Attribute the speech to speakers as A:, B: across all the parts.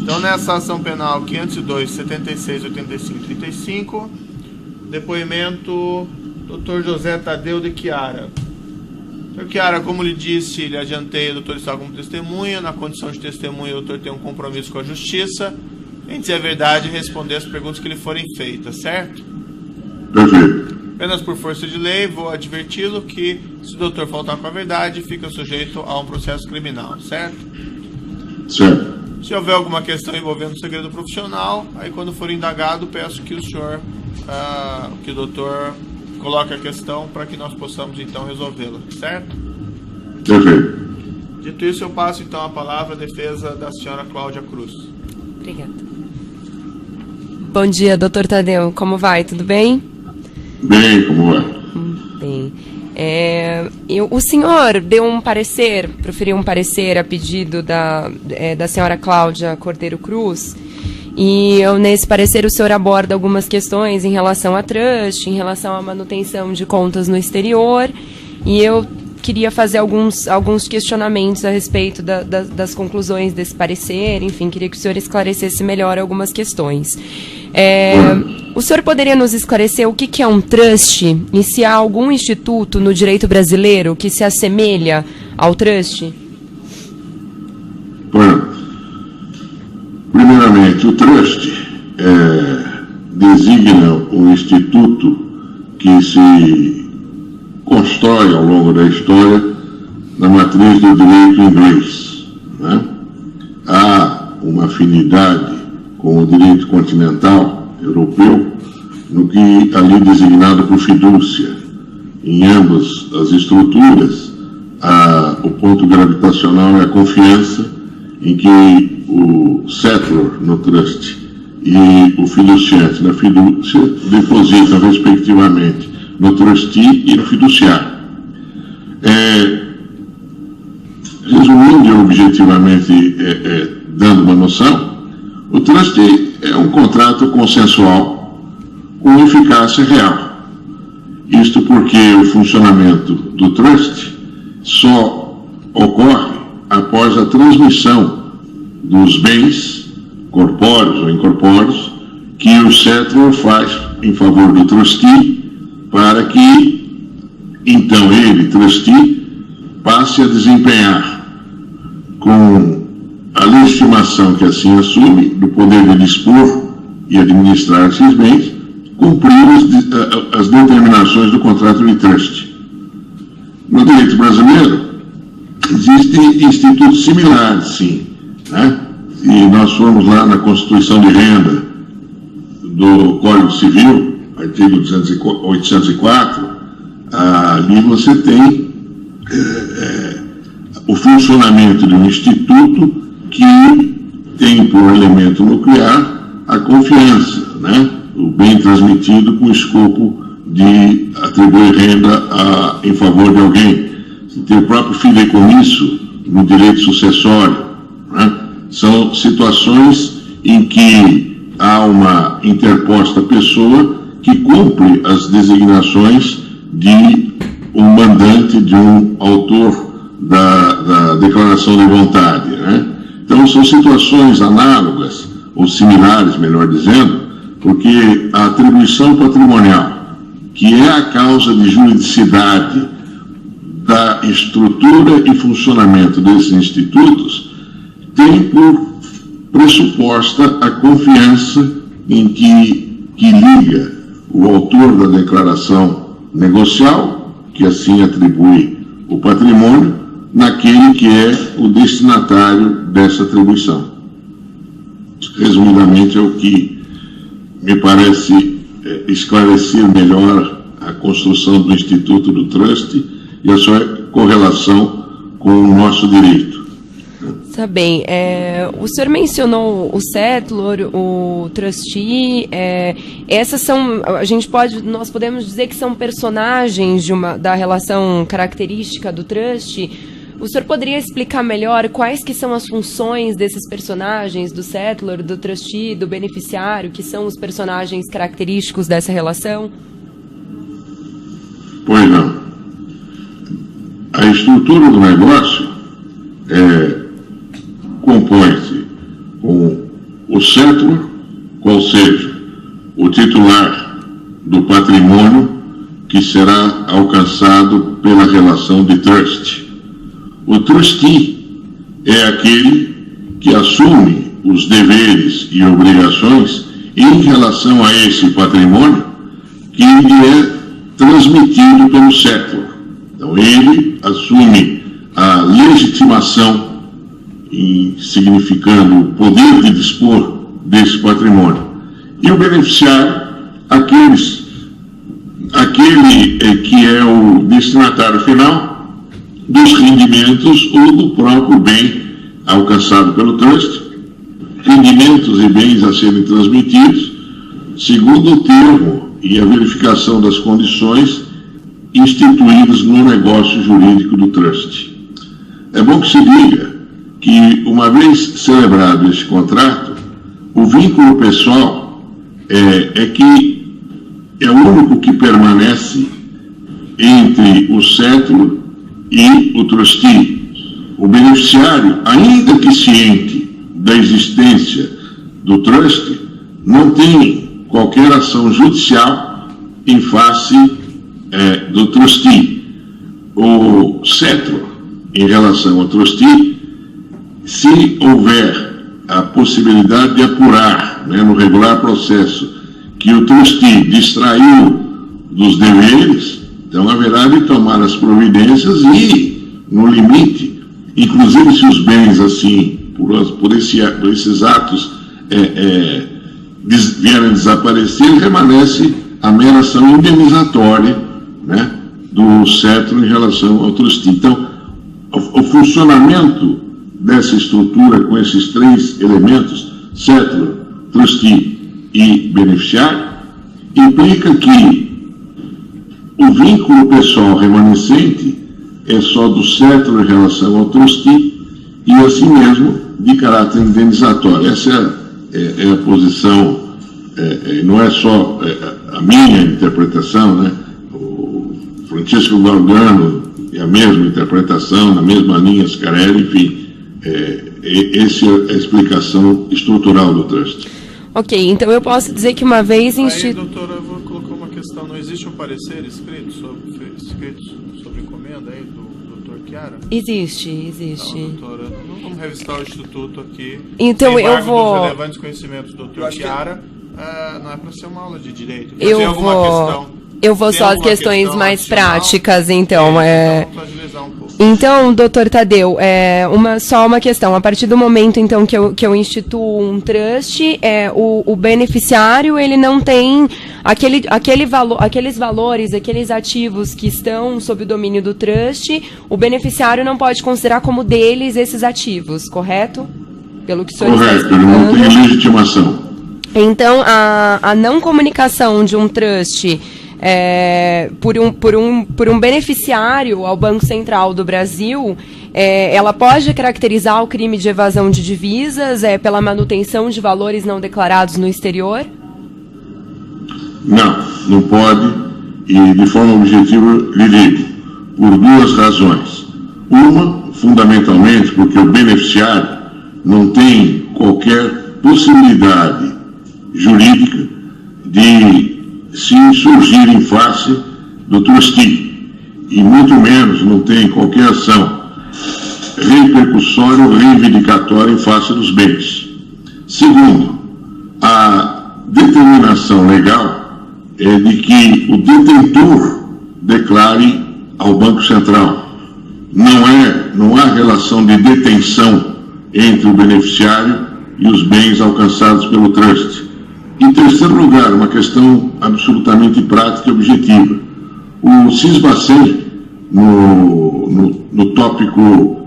A: Então, nessa ação penal 502, 76, 85 e 35, depoimento Dr. José Tadeu de Chiara. Dr. Chiara, como lhe disse, lhe adiantei o doutor está como testemunha. Na condição de testemunha, o doutor tem um compromisso com a justiça em dizer a verdade e responder as perguntas que lhe forem feitas, certo?
B: Perfeito.
A: Apenas por força de lei, vou adverti-lo que, se o doutor faltar com a verdade, fica sujeito a um processo criminal, certo?
B: Certo.
A: Se houver alguma questão envolvendo o segredo profissional, aí quando for indagado, peço que o senhor, que o doutor coloque a questão para que nós possamos então resolvê-la, certo?
B: Perfeito.
A: Dito isso, eu passo então a palavra à defesa da senhora Cláudia Cruz.
C: Obrigada. Bom dia, doutor Tadeu. Como vai? Tudo bem?
B: Bem, como vai?
C: Bem. O senhor deu um parecer, proferiu um parecer a pedido da senhora Cláudia Cordeiro Cruz, e nesse parecer o senhor aborda algumas questões em relação a trust, em relação à manutenção de contas no exterior, e eu queria fazer alguns questionamentos a respeito das conclusões desse parecer. Enfim, queria que o senhor esclarecesse melhor algumas questões. O senhor poderia nos esclarecer o que é um trust e se há algum instituto no direito brasileiro que se assemelha ao trust?
B: Bueno, primeiramente, o trust designa um instituto que se constrói ao longo da história na matriz do direito inglês, né? Há uma afinidade com o direito continental europeu, no que ali designado por fidúcia. Em ambas as estruturas, o ponto gravitacional é a confiança em que o settlor no trust e o fiduciante na fidúcia depositam respectivamente no trustee e no fiduciário. Resumindo e objetivamente dando uma noção, o trustee é um contrato consensual com eficácia real. Isto porque o funcionamento do trust só ocorre após a transmissão dos bens corpóreos ou incorpóreos que o settlor faz em favor do trustee, para que então ele, trustee, passe a desempenhar com a legitimação que assim assume do poder de dispor e administrar esses bens, cumprir as determinações do contrato de trust. No direito brasileiro, existem institutos similares, sim, né? E nós formos lá na Constituição de Renda do Código Civil, artigo 804, ali você tem o funcionamento de um instituto que tem por elemento nuclear a confiança, né? O bem transmitido com o escopo de atribuir renda em favor de alguém. Você tem o próprio fideicomisso no direito sucessório, né? São situações em que há uma interposta pessoa que cumpre as designações de um mandante, de um autor da declaração de vontade, né? Então são situações análogas, ou similares, melhor dizendo, porque a atribuição patrimonial, que é a causa de juridicidade da estrutura e funcionamento desses institutos, tem por pressuposta a confiança em que liga o autor da declaração negocial, que assim atribui o patrimônio, naquele que é o destinatário dessa atribuição. Resumidamente, é o que me parece esclarecer melhor a construção do Instituto do Trust e a sua correlação com o nosso direito.
C: Tá bem. O senhor mencionou o settlor, o trustee. Essas são, nós podemos dizer que são personagens da relação característica do trust. O senhor poderia explicar melhor quais que são as funções desses personagens, do settlor, do trustee, do beneficiário, que são os personagens característicos dessa relação?
B: Pois não. A estrutura do negócio compõe-se com o settlor, qual seja o titular do patrimônio que será alcançado pela relação de trust. O trustee é aquele que assume os deveres e obrigações em relação a esse patrimônio que lhe é transmitido pelo settlor. Então, ele assume a legitimação, significando o poder de dispor desse patrimônio. E o beneficiário, aquele que é o destinatário final dos rendimentos ou do próprio bem alcançado pelo trust, rendimentos e bens a serem transmitidos, segundo o termo e a verificação das condições instituídas no negócio jurídico do trust. É bom que se diga que, uma vez celebrado esse contrato, o vínculo pessoal é o único que permanece entre o settlor e o trustee. O beneficiário, ainda que ciente da existência do trust, não tem qualquer ação judicial em face do trustee. O settlor, em relação ao trustee, se houver a possibilidade de apurar, no regular processo, que o trustee distraiu dos deveres, então haverá de tomar as providências e, no limite, inclusive se os bens assim, por esses atos vierem desaparecer, permanece a mera ação indenizatória, do settlor em relação ao trustee. Então, o funcionamento dessa estrutura com esses três elementos, settlor, trustee e beneficiário, implica que o vínculo pessoal remanescente é só do settlor em relação ao trustee e, assim mesmo, de caráter indenizatório. Essa é a posição, não é só a minha interpretação, o Francisco Galgano é a mesma interpretação, na mesma linha Scarelli, enfim, essa é a explicação estrutural do trust.
C: Ok, então eu posso dizer que uma vez...
A: Aí, doutora, eu vou colocar uma questão. Não existe um parecer escrito sobre encomenda aí do doutor Chiara?
C: Existe.
A: Então, doutora, vamos revistar o Instituto aqui.
C: Então eu vou...
A: Dos relevantes conhecimentos do doutor Chiara, não é para ser uma aula de direito.
C: Eu vou só as questões mais práticas, então. Então, doutor Tadeu, só uma questão. A partir do momento, então, que eu instituo um trust, o beneficiário, ele não tem aqueles valores, aqueles ativos que estão sob o domínio do trust, o beneficiário não pode considerar como deles esses ativos, correto? Pelo que o senhor está explicando.
B: Correto, ele não tem legitimação.
C: Então, a não comunicação de um trust... por um beneficiário ao Banco Central do Brasil, ela pode caracterizar o crime de evasão de divisas pela manutenção de valores não declarados no exterior?
B: Não pode, e de forma objetiva lhe digo, por duas razões. Uma, fundamentalmente, porque o beneficiário não tem qualquer possibilidade jurídica de se insurgir em face do trustee, e muito menos não tem qualquer ação repercussória ou reivindicatória em face dos bens. Segundo, a determinação legal é de que o detentor declare ao Banco Central. Não há relação de detenção entre o beneficiário e os bens alcançados pelo trust. Em terceiro lugar, uma questão absolutamente prática e objetiva. O CIS-Bacen, no tópico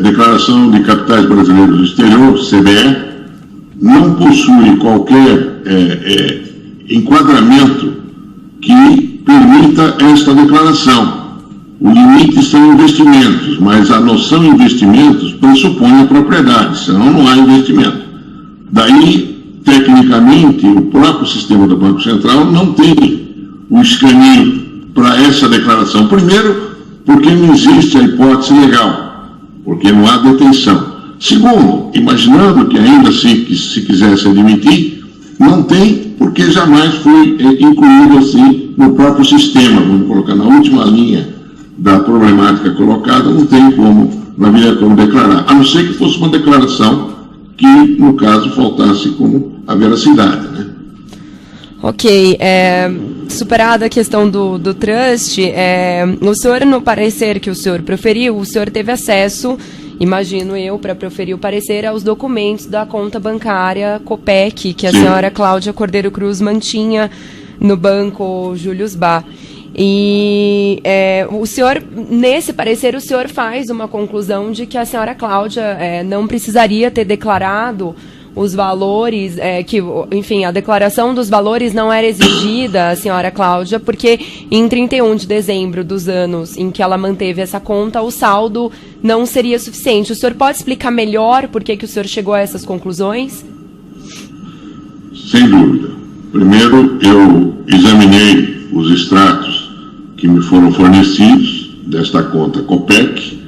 B: Declaração de Capitais Brasileiros do Exterior, CBE, não possui qualquer enquadramento que permita esta declaração. O limite são investimentos, mas a noção de investimentos pressupõe a propriedade, senão não há investimento. Daí, tecnicamente, o próprio sistema do Banco Central não tem o escaninho para essa declaração. Primeiro, porque não existe a hipótese legal, porque não há detenção. Segundo, imaginando que ainda se quisesse admitir, não tem, porque jamais foi incluído assim no próprio sistema. Vamos colocar na última linha da problemática colocada, não tem como, não haveria como declarar, a não ser que fosse uma declaração que, no caso, faltasse como a veracidade, né?
C: Ok, superada a questão do trust, o senhor, no parecer que o senhor proferiu, o senhor teve acesso, imagino eu, para proferir o parecer, aos documentos da conta bancária Copec, que a senhora Cláudia Cordeiro Cruz mantinha no Banco Julius Baer. E o senhor, nesse parecer, o senhor faz uma conclusão de que a senhora Cláudia não precisaria ter declarado os valores, que, enfim, a declaração dos valores não era exigida, a senhora Cláudia, porque em 31 de dezembro dos anos em que ela manteve essa conta, o saldo não seria suficiente. O senhor pode explicar melhor por que o senhor chegou a essas conclusões?
B: Sem dúvida. Primeiro, eu examinei os extratos que me foram fornecidos desta conta Copec,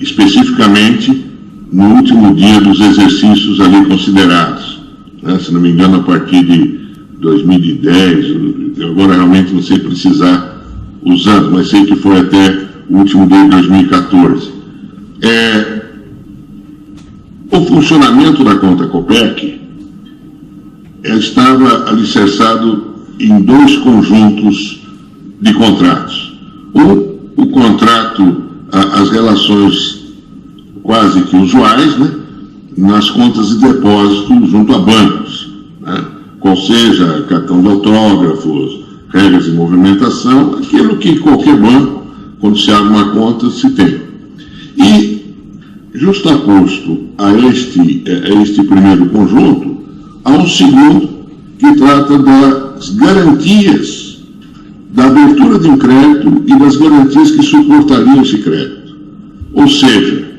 B: especificamente no último dia dos exercícios ali considerados, né? Se não me engano, a partir de 2010, eu agora realmente não sei precisar os anos, mas sei que foi até o último dia de 2014. O funcionamento da conta Copec estava alicerçado em dois conjuntos de contratos. O contrato, as relações quase que usuais, né, nas contas de depósito junto a bancos, né, qual seja cartão de autógrafos, regras de movimentação, aquilo que qualquer banco, quando se abre uma conta, se tem. E, justaposto a este primeiro conjunto, há um segundo que trata das garantias da abertura de um crédito e das garantias que suportariam esse crédito. Ou seja,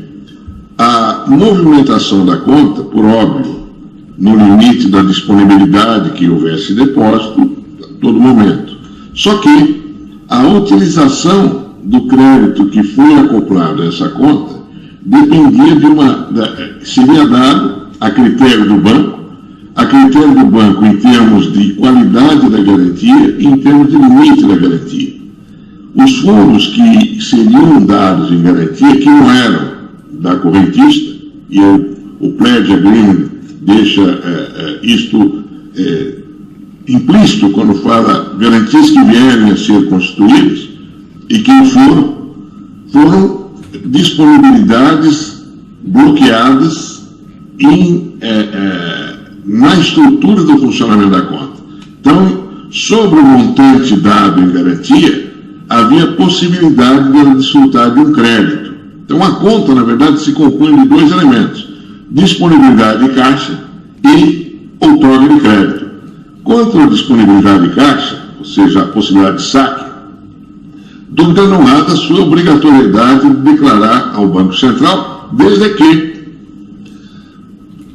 B: a movimentação da conta, por óbvio, no limite da disponibilidade que houvesse depósito, a todo momento. Só que a utilização do crédito que foi acoplado a essa conta dependia seria dado a critério do banco, em termos de qualidade da garantia e em termos de limite da garantia. Os fundos que seriam dados em garantia, que não eram da correntista, e o Pledge Agreement deixa isto implícito quando fala garantias que vierem a ser constituídas e que foram disponibilidades bloqueadas na estrutura do funcionamento da conta. Então, sobre o montante dado em garantia, havia possibilidade de ela desfrutar de um crédito. Então, a conta, na verdade, se compõe de dois elementos: disponibilidade de caixa e outorga de crédito. Quanto à disponibilidade de caixa, ou seja, a possibilidade de saque, dúvida não há da sua obrigatoriedade de declarar ao Banco Central, desde que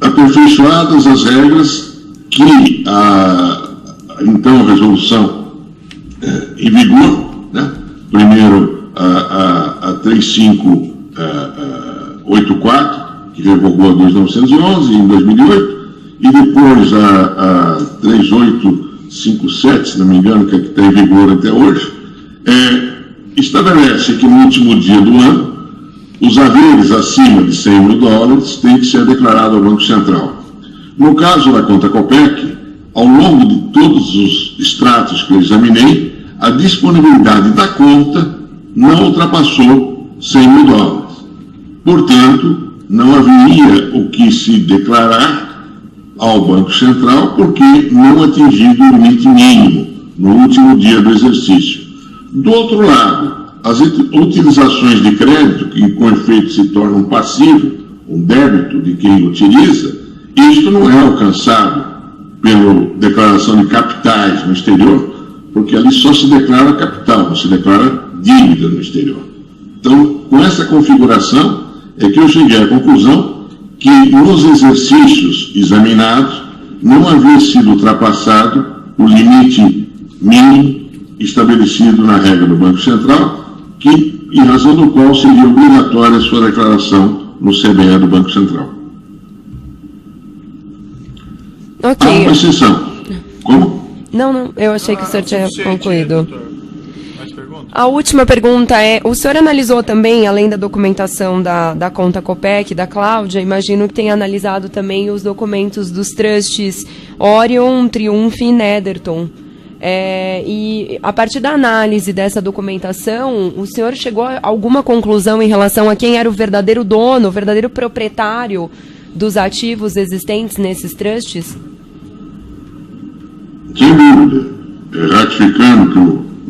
B: aperfeiçoadas as regras que então a resolução em vigor, né? Primeiro a 3584, que revogou a 2911 em 2008, e depois a 3857, se não me engano, que está em vigor até hoje, estabelece que no último dia do ano os haveres acima de $100 mil têm que ser declarados ao Banco Central. No caso da conta Copec, ao longo de todos os extratos que eu examinei, a disponibilidade da conta não ultrapassou $100 mil. Portanto, não haveria o que se declarar ao Banco Central, porque não atingido o limite mínimo no último dia do exercício. Do outro lado, as utilizações de crédito, que com efeito se tornam passivo, um débito de quem utiliza, isto não é alcançado pela declaração de capitais no exterior, porque ali só se declara capital, não se declara dívida no exterior. Então, com essa configuração, é que eu cheguei à conclusão que nos exercícios examinados não havia sido ultrapassado o limite mínimo estabelecido na regra do Banco Central, em razão do qual seria obrigatória a sua declaração no CBE do Banco Central.
C: Ok.
B: Há uma exceção. Como?
C: Não, eu achei que o senhor tinha concluído.
A: Doutor. Mais perguntas?
C: A última pergunta é, o senhor analisou também, além da documentação da conta Copec, da Cláudia, imagino que tenha analisado também os documentos dos trusts Orion, Triumph e Netherton. E a partir da análise dessa documentação, o senhor chegou a alguma conclusão em relação a quem era o verdadeiro dono, o verdadeiro proprietário dos ativos existentes nesses trusts?
B: Sem dúvida. Ratificando que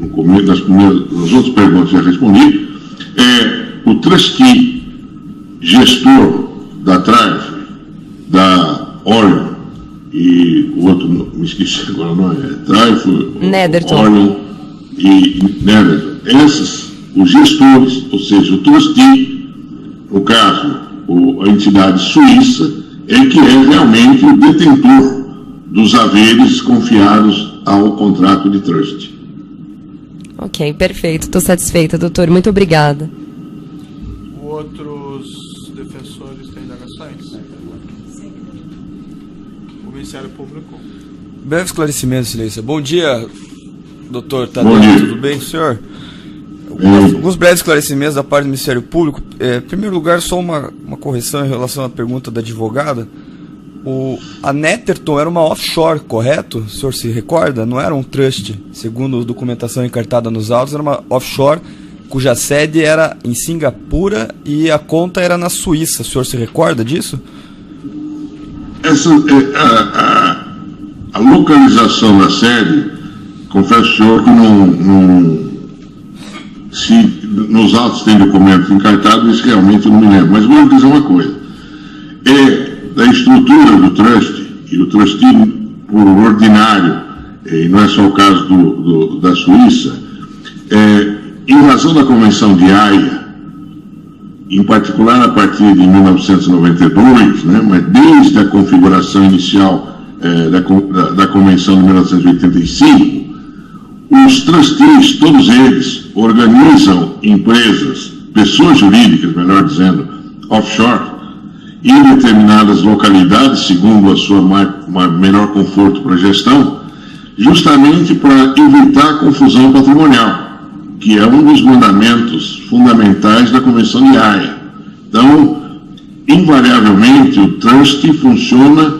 B: no começo nas outras perguntas já respondi, o trustee gestor da Triumph, da Orion, e o outro, me esqueci agora o nome, Triumph,
C: Netherton.
B: Orion e Netherton. Esses, os gestores, ou seja, o trustee, no caso, a entidade suíça, é que é realmente o detentor dos haveres confiados ao contrato de trust.
C: Ok, perfeito. Estou satisfeita, doutor. Muito obrigada.
A: Outros defensores têm indagações? O Ministério Público.
D: Breve esclarecimento, Excelência. Bom dia, doutor
B: Bom
D: Tadeu.
B: dia.
D: Tudo bem, senhor? Alguns breves esclarecimentos da parte do Ministério Público. Em primeiro lugar, só uma correção em relação à pergunta da advogada. A Netherton era uma offshore, correto? O senhor se recorda? Não era um trust. Segundo a documentação encartada nos autos, era uma offshore cuja sede era em Singapura e a conta era na Suíça. O senhor se recorda disso?
B: A localização da sede, confesso ao senhor que se nos autos tem documentos encartados, isso realmente eu não me lembro. Mas vou dizer uma coisa. Da estrutura do trust, e o trustee por ordinário, e não é só o caso da Suíça, em razão da Convenção de Haia, em particular a partir de 1992, né, mas desde a configuração inicial da Convenção de 1985, os trustees, todos eles, organizam empresas, pessoas jurídicas, melhor dizendo, offshore, em determinadas localidades, segundo a sua melhor conforto para a gestão, justamente para evitar confusão patrimonial, que é um dos mandamentos fundamentais da Convenção de Haia. Então, invariavelmente, o trust funciona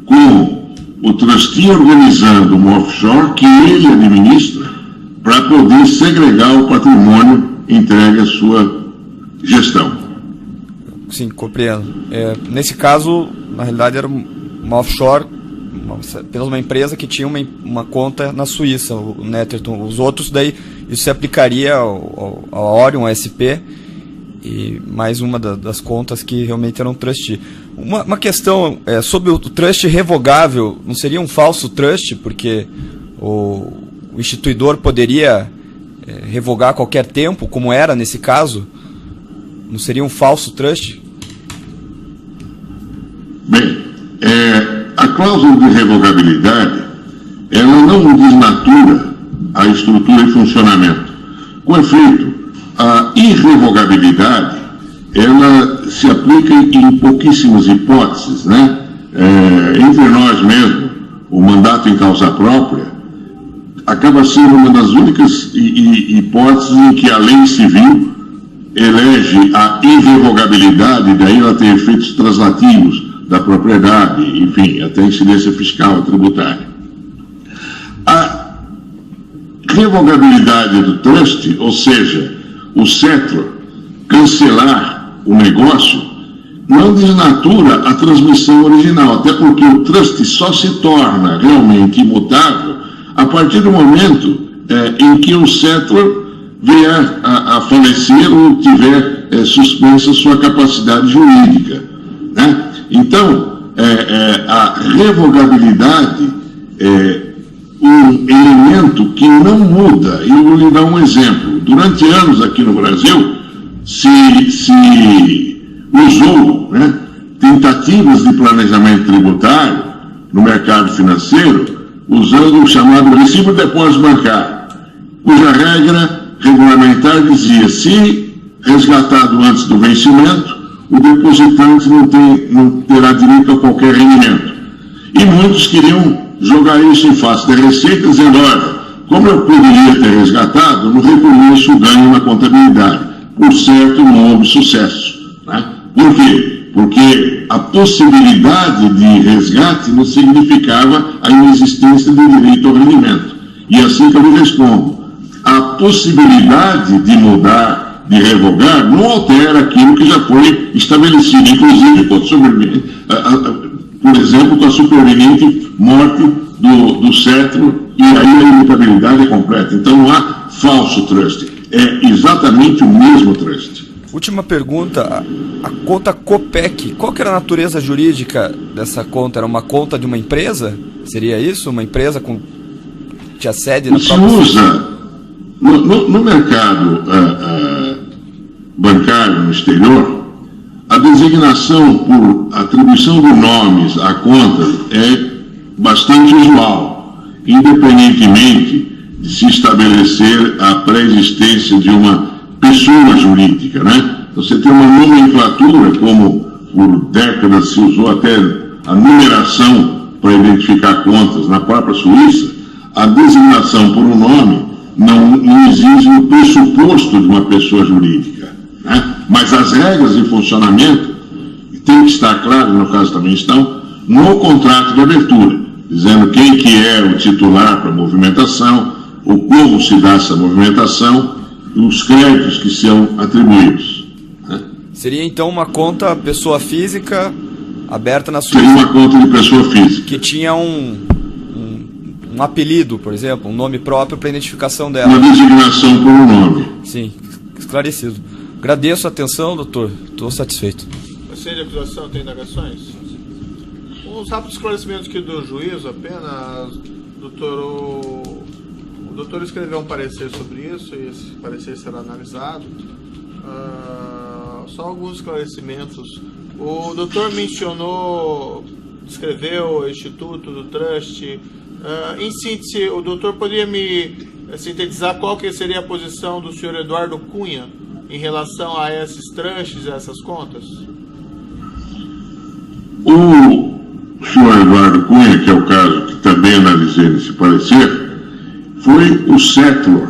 B: com o trustee organizando uma offshore que ele administra para poder segregar o patrimônio entregue à sua gestão.
D: Sim, compreendo. Nesse caso, na realidade, era uma offshore, apenas uma empresa que tinha uma conta na Suíça, o Netherton. Os outros, daí, isso se aplicaria ao Orion, ao SP, e mais uma das contas que realmente eram trust. Uma questão sobre o trust revogável, não seria um falso trust, porque o instituidor poderia revogar a qualquer tempo, como era nesse caso? Não seria um falso trust?
B: Bem, a cláusula de revogabilidade, ela não desnatura a estrutura e funcionamento. Com efeito, a irrevogabilidade, ela se aplica em pouquíssimas hipóteses, né? Entre nós mesmo, o mandato em causa própria acaba sendo uma das únicas hipóteses em que a lei civil elege a irrevogabilidade, daí ela tem efeitos translativos da propriedade, enfim, até incidência fiscal, tributária. A revogabilidade do trust, ou seja, o settlor cancelar o negócio, não desnatura a transmissão original, até porque o trust só se torna realmente imutável a partir do momento em que o settlor vier a falecer ou tiver suspensa sua capacidade jurídica, né? Então, a revogabilidade é um elemento que não muda. E eu vou lhe dar um exemplo. Durante anos aqui no Brasil, se usou, né, tentativas de planejamento tributário no mercado financeiro, usando o chamado recibo de depósito bancário, cuja regra regulamentar dizia: se resgatado antes do vencimento, o depositante não terá direito a qualquer rendimento. E muitos queriam jogar isso em face da Receita, dizendo, olha, como eu poderia ter resgatado, não reconheço o ganho na contabilidade. Por certo, não houve sucesso. Né? Por quê? Porque a possibilidade de resgate não significava a inexistência de direito ao rendimento. E assim que eu lhe respondo, a possibilidade de mudar, de revogar, não altera aquilo que já foi estabelecido, inclusive, por exemplo, com a superveniente morte do cetro, e aí a imutabilidade é completa. Então não há falso trust, é exatamente o mesmo trust.
D: Última pergunta, a conta Copec, qual que era a natureza jurídica dessa conta? Era uma conta de uma empresa? Seria isso? Uma empresa com tinha sede na própria...
B: Se usa no mercado bancário no exterior, a designação por atribuição de nomes à conta é bastante usual, independentemente de se estabelecer a pré-existência de uma pessoa jurídica, né? Você tem uma nomenclatura, como por décadas se usou até a numeração para identificar contas na própria Suíça, a designação por um nome não exige o pressuposto de uma pessoa jurídica, né? Mas as regras de funcionamento tem que estar claro, no caso também estão, no contrato de abertura, dizendo quem que é o titular para a movimentação, ou como se dá essa movimentação, e os créditos que são atribuídos. Né?
D: Seria então uma conta pessoa física aberta na Suíça?
B: Seria uma conta de pessoa física.
D: Que tinha um apelido, por exemplo, um nome próprio para identificação dela.
B: Uma designação por um nome.
D: Sim, esclarecido. Agradeço a atenção, doutor. Estou satisfeito.
A: Você de acusação tem indagações? Uns rápidos esclarecimentos aqui do juízo apenas, doutor. O doutor escreveu um parecer sobre isso e esse parecer será analisado. Só alguns esclarecimentos. O doutor mencionou, descreveu o Instituto do Trust. Em síntese, o doutor poderia me sintetizar qual que seria a posição do senhor Eduardo Cunha em relação a esses trusts, a essas contas?
B: O senhor Eduardo Cunha, que é o caso que também analisei nesse parecer, foi o settlor,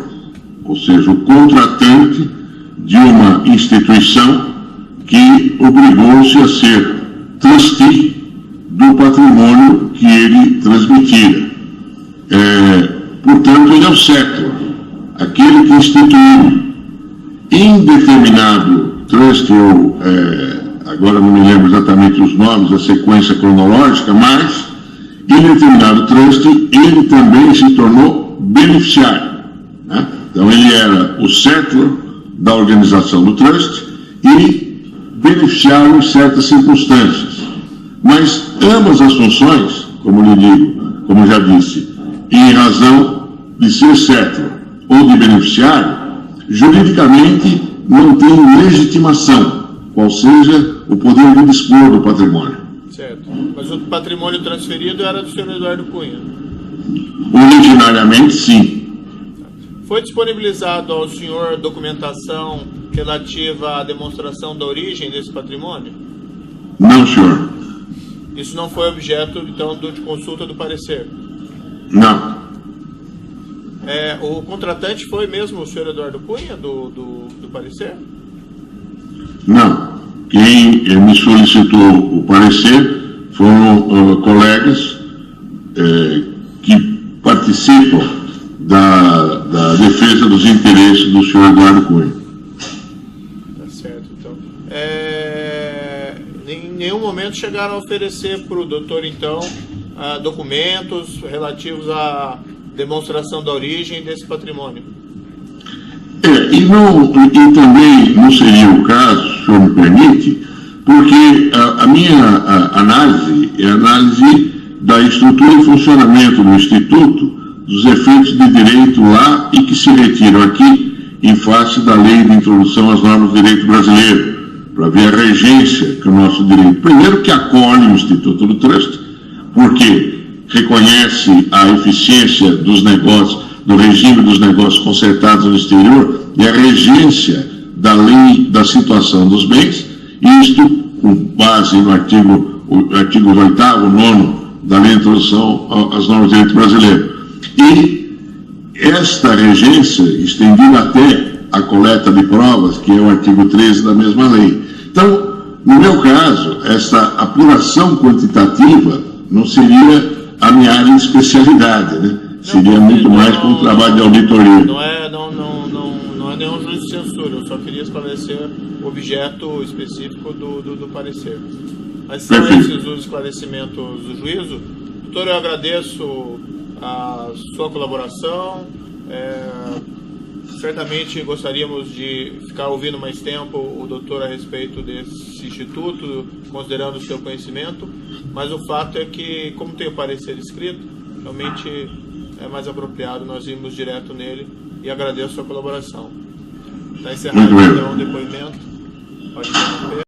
B: ou seja, o contratante de uma instituição que obrigou-se a ser trustee do patrimônio que ele transmitia. Portanto, ele é o settlor, aquele que instituiu em determinado trust, ou agora não me lembro exatamente os nomes, a sequência cronológica, mas em determinado trust ele também se tornou beneficiário. Né? Então ele era o settlor da organização do trust e beneficiário em certas circunstâncias. Mas ambas as funções, como lhe digo, como já disse, em razão de ser settlor ou de beneficiário, juridicamente não tem legitimação, qual seja o poder de dispor do patrimônio.
A: Certo. Mas o patrimônio transferido era do senhor Eduardo Cunha?
B: Originariamente, sim.
A: Foi disponibilizado ao senhor documentação relativa à demonstração da origem desse patrimônio?
B: Não, senhor.
A: Isso não foi objeto, então, de consulta do parecer?
B: Não.
A: O contratante foi mesmo o senhor Eduardo Cunha, do parecer?
B: Não. Quem me solicitou o parecer foram colegas que participam da defesa dos interesses do senhor Eduardo Cunha.
A: Tá certo, então. Em nenhum momento chegaram a oferecer para o doutor, então, documentos relativos à demonstração da origem desse patrimônio?
B: E também não seria o caso, se o senhor me permite, porque a minha análise é a análise da estrutura e funcionamento do Instituto, dos efeitos de direito lá e que se retiram aqui em face da lei de introdução às normas do direito brasileiro, para ver a regência que o nosso direito, primeiro que acolhe o Instituto do Trust, porque reconhece a eficiência dos negócios, do regime dos negócios concertados no exterior e a regência da lei da situação dos bens, Isto com base no artigo 8º, 9º da Lei de Introdução às Normas do Direito Brasileiro. E esta regência estendida até a coleta de provas, que é o artigo 13 da mesma lei. Então, no meu caso, essa apuração quantitativa não seria a minha área de especialidade, né? Seria muito mais para um trabalho de auditoria.
A: Não é nenhum juízo de censura, eu só queria esclarecer o objeto específico do parecer. Mas são esses os esclarecimentos do juízo. Doutor, eu agradeço a sua colaboração. Certamente gostaríamos de ficar ouvindo mais tempo o doutor a respeito desse instituto, considerando o seu conhecimento, mas o fato é que, como tem o parecer escrito, realmente é mais apropriado nós irmos direto nele, e agradeço a sua colaboração. Está encerrado então o depoimento. Pode interromper.